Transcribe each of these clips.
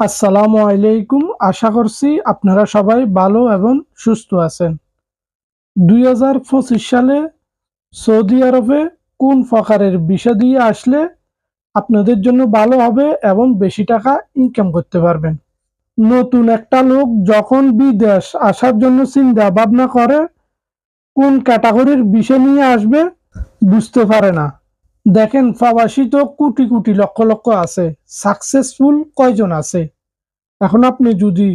আসসালামু আলাইকুম। আশা করছি আপনারা সবাই ভালো এবং সুস্থ আছেন। 2025 সালে সৌদি আরবে কোন প্রকারের ভিসা দিয়ে আসলে আপনাদের জন্য ভালো হবে এবং বেশি টাকা ইনকাম করতে পারবেন। নতুন একটা লোক যখন বিদেশ আসার জন্য চিন্তা ভাবনা করে কোন ক্যাটাগরির ভিসা নিয়ে আসবে বুঝতে পারে না। দেখেন, প্রবাসী তো কোটি কোটি লক্ষ লক্ষ আছে, সাকসেসফুল কয়জন আছে? এখন আপনি যদি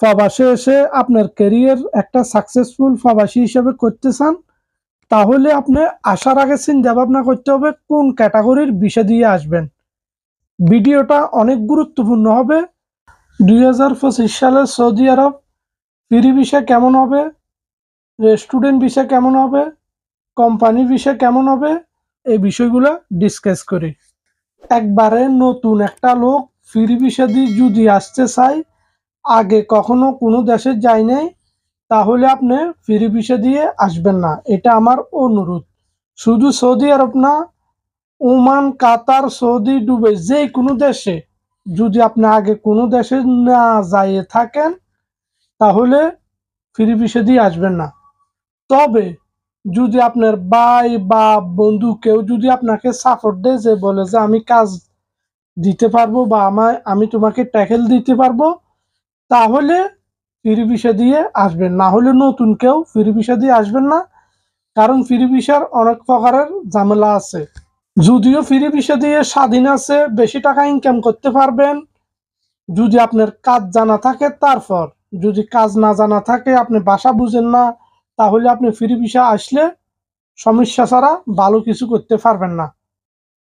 প্রবাসে এসে আপনার ক্যারিয়ার একটা সাকসেসফুল প্রবাসী হিসেবে করতে চান, তাহলে আপনি আসার আগে চিন্তা ভাবনা করতে হবে কোন ক্যাটাগরির ভিসা দিয়ে আসবেন। ভিডিওটা অনেক গুরুত্বপূর্ণ হবে। 2025 সালে সৌদি আরব ফ্রি ভিসা কেমন হবে, স্টুডেন্ট ভিসা কেমন হবে, কোম্পানি ভিসা কেমন হবে, এই বিষয়গুলো ডিসকাস করি। একবারে নতুন একটা লোক ফ্রি ভিসা দিয়ে যদি আসতে চায়, আগে কখনো কোনো দেশে যায় নাই, তাহলে আপনি ফ্রি ভিসা দিয়ে আসবেন না, এটা আমার অনুরোধ। শুধু সৌদি আরব না, ওমান, কাতার, সৌদি, দুবাই, যে কোনো দেশে যদি আপনি আগে কোনো দেশে না যায় থাকেন, তাহলে ফ্রি ভিসা দিয়ে আসবেন না। তবে যদি আপনার ভাই বা বন্ধু কেউ যদি আপনাকে সাপোর্ট দেয়, যে বলে যে আমি কাজ দিতে পারবো বা আমি তোমাকে ট্যাকেল দিতে পারবো, তাহলে ফ্রি ভিসা দিয়ে আসবেন। না হলে নতুন কেউ ফ্রি ভিসা দিয়ে আসবেন না, কারণ ফ্রি ভিসার অনেক প্রকারের ঝামেলা আছে। যদিও ফ্রি ভিসা দিয়ে স্বাধীন আছে, বেশি টাকা ইনকাম করতে পারবেন যদি আপনার কাজ জানা থাকে। তারপর যদি কাজ না জানা থাকে, আপনি ভাষা বুঝেন না, তাহলে আপনি ফ্রি ভিসা আসলে সমস্যা ছাড়া ভালো কিছু করতে পারবেন না।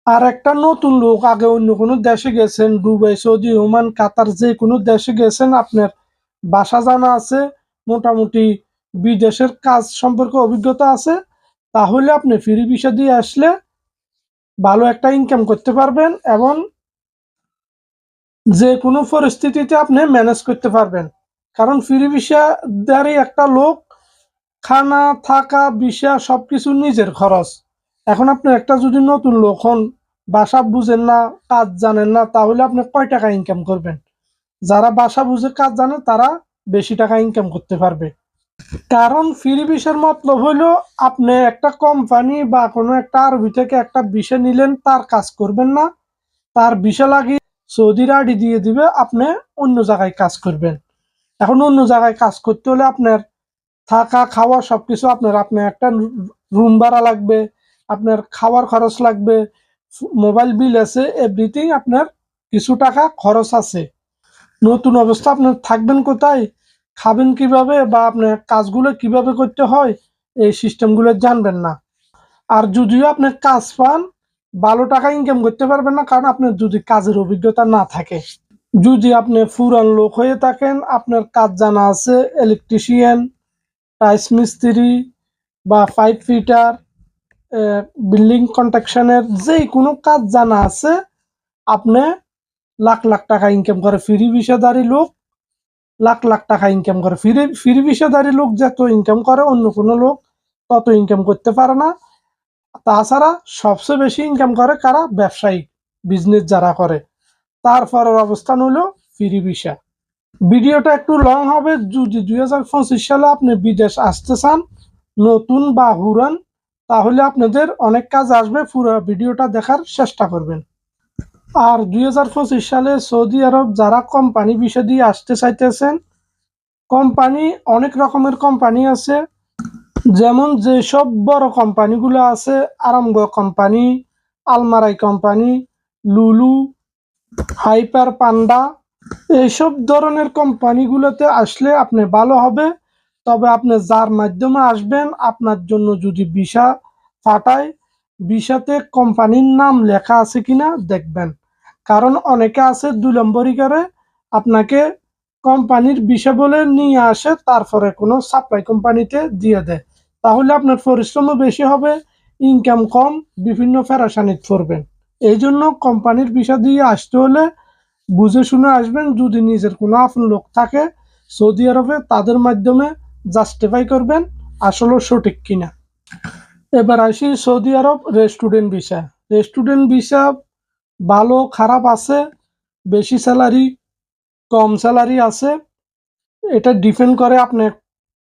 আর একটা নতুন লোক আগে অন্য কোনো দেশে গেছেন, দুবাই, সৌদি, ওমান, কাতার, যে কোনো দেশে গেছেন, আপনার ভাষা জানা আছে, মোটামুটি বিদেশের কাজ সম্পর্কে অভিজ্ঞতা আছে, তাহলে আপনি ফ্রি ভিসা দিয়ে আসলে ভালো একটা ইনকাম করতে পারবেন এবং যে কোনো পরিস্থিতিতে আপনি ম্যানেজ করতে পারবেন। কারণ ফ্রি ভিসা দ্বারা একটা লোক খানা, থাকা, ভিসা সবকিছু নিজের খরচ। এখন আপনি একটা যদি নতুন লোক হন, ভাষা বুঝেন না, কাজ জানেন না, তাহলে আপনি কয় টাকা ইনকাম করবেন? যারা ভাষা বুঝে কাজ জানে তারা বেশি টাকা ইনকাম করতে পারবে। কারণ ফ্রি ভিসার মতলব হলো আপনি একটা কোম্পানি বা কোনো একটা আরবি থেকে একটা ভিসা নিলেন, তার কাজ করবেন না, তার ভিসা লাগিয়ে সৌদির আইডি দিয়ে দিবে, আপনি অন্য জায়গায় কাজ করবেন। এখন অন্য জায়গায় কাজ করতে হলে আপনার থাকা, খাওয়া সবকিছু আপনার একটা রুম ভাড়া লাগবে, আপনার খাওয়ার খরচ লাগবে, মোবাইল বিল আছে, এভরিথিং আপনার কিছু টাকা খরচ আছে। নতুন অবস্থা আপনার থাকবেন কোথায়, খাবেন কিভাবে, বা আপনার কাজগুলো কিভাবে করতে হয়, এই সিস্টেমগুলো জানবেন না। আর যদিও আপনি কাজ পান, ভালো টাকা ইনকাম করতে পারবেন না, কারণ আপনার যদি কাজের অভিজ্ঞতা না থাকে। যদি আপনি পুরান লোক হয়ে থাকেন, আপনার কাজ জানা আছে, ইলেকট্রিশিয়ান, টাইলস মিস্ত্রি বা পাইপ ফিটার, বিল্ডিং কন্ট্রাকশনের যে কোনো কাজ জানা আছে, আপনি লাখ লাখ টাকা ইনকাম করে। ফ্রি ভিসাদারি লোক লাখ লাখ টাকা ইনকাম করে। ফ্রি ভিসাদারি লোক যত ইনকাম করে, অন্য কোনো লোক তত ইনকাম করতে পারে না। তাছাড়া সবচেয়ে বেশি ইনকাম করে কারা? ব্যবসায়িক বিজনেস যারা করে, তারপরের অবস্থান হলো ফ্রি ভিসা। ভিডিওটা একটু লং হবে। যদি 2025 সালে আপনি বিদেশ আসতে চান, নতুন বা হুরান, তাহলে আপনাদের অনেক কাজ আসবে। পুরো ভিডিওটা দেখার চেষ্টা করবেন। আর 2025 সালে সৌদি আরব যারা কোম্পানি ভিসা দিয়ে আসতে চাইতেছেন, কোম্পানি অনেক রকমের কোম্পানি আছে। যেমন যেসব বড় কোম্পানিগুলো আছে, আরামগো কোম্পানি, আলমারাই কোম্পানি, লুলু, হাইপার পান্ডা, এইসব ধরনের কোম্পানিগুলোতে আসলে আপনি ভালো হবে। তবে আপনি যার মাধ্যমে আসবেন, আপনার জন্য যদি ভিসা পাঠায়, ভিসাতে কোম্পানির নাম লেখা আছে কিনা দেখবেন। কারণ অনেকে আছে 2 নম্বরই করে, আপনাকে কোম্পানির ভিসা বলে নিয়ে আসে, তারপরে কোনো সাপ্লাই কোম্পানিতে দিয়ে দেয়। তাহলে আপনার পরিশ্রমও বেশি হবে, ইনকাম কম, বিভিন্ন পেরেশানিতে পড়বেন। এই জন্য কোম্পানির ভিসা দিয়ে আসতে হলে বুঝে শুনে আসবেন। যদি নিজের কোনো আপন লোক থাকে সৌদি আরবে, তাদের মাধ্যমে জাস্টিফাই করবেন আসলে সঠিক কিনা। এবার আসি সৌদি আরব রেস্টুডেন্ট ভিসা। রেস্টুডেন্ট ভিসা ভালো খারাপ আছে, বেশি স্যালারি কম স্যালারি আছে। এটা ডিপেন্ড করে আপনি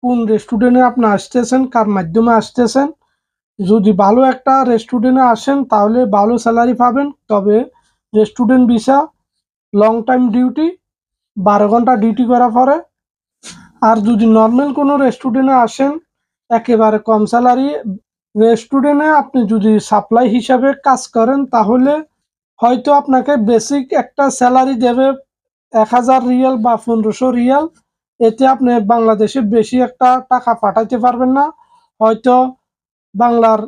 কোন রেস্টুরেন্টে আপনি আসতেছেন, কার মাধ্যমে আসতেছেন। যদি ভালো একটা রেস্টুরেন্টে আসেন তাহলে ভালো স্যালারি পাবেন, তবে restaurant visa, long time duty, 12 ঘন্টা ডিউটি করা পরে। আর যদি নর্মাল কোনো রেস্টুরেন্টে আসেন, একেবারে কম স্যালারি রেস্টুরেন্টে আপনি যদি সাপ্লাই হিসাবে কাজ করেন তাহলে হয়তো আপনাকে বেসিক একটা স্যালারি দেবে 1000 রিয়াল বা 1500 রিয়াল। এতে আপনি বাংলাদেশে বেশি একটা টাকা পাঠাইতে পারবেন না, হয়তো বাংলার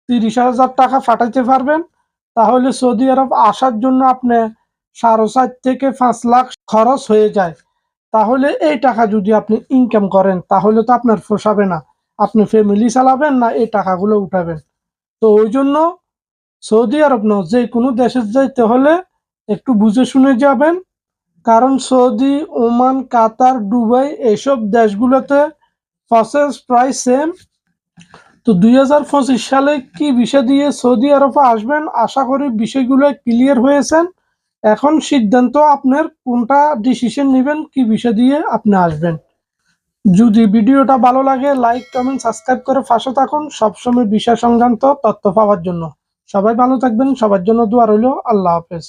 30,000 টাকা পাঠাইতে পারবেন। তাহলে সৌদি আরব আসার জন্য আপনি 4.5 থেকে 5 লাখ খরচ হয়ে যায়। তাহলে এই টাকা যদি আপনি ইনকাম করেন তাহলে তো আপনার পোষাবে না, আপনি ফ্যামিলি চালাবেন না এই টাকাগুলো উঠাবেন। তো ওই জন্য সৌদি আরব না, যে কোনো দেশে যাইতে হলে একটু বুঝে শুনে যাবেন। কারণ সৌদি, ওমান, কাতার, দুবাই এইসব দেশগুলোতে প্রসেস প্রায় সেম। তো 2025 সালে কি বিষয় দিয়ে সৌদি আরবে আসবেন, আশা করি বিষয়গুলো ক্লিয়ার হয়েছেন। এখন সিদ্ধান্ত আপনার, কোনটা ডিসিশন নেবেন, কি বিষয় দিয়ে আপনি আসবেন। যদি ভিডিওটা ভালো লাগে লাইক কমেন্ট সাবস্ক্রাইব করে পাশে থাকুন সবসময় বিষয় সংক্রান্ত তথ্য পাওয়ার জন্য। সবাই ভালো থাকবেন, সবার জন্য দোয়া রইল। আল্লাহ হাফেজ।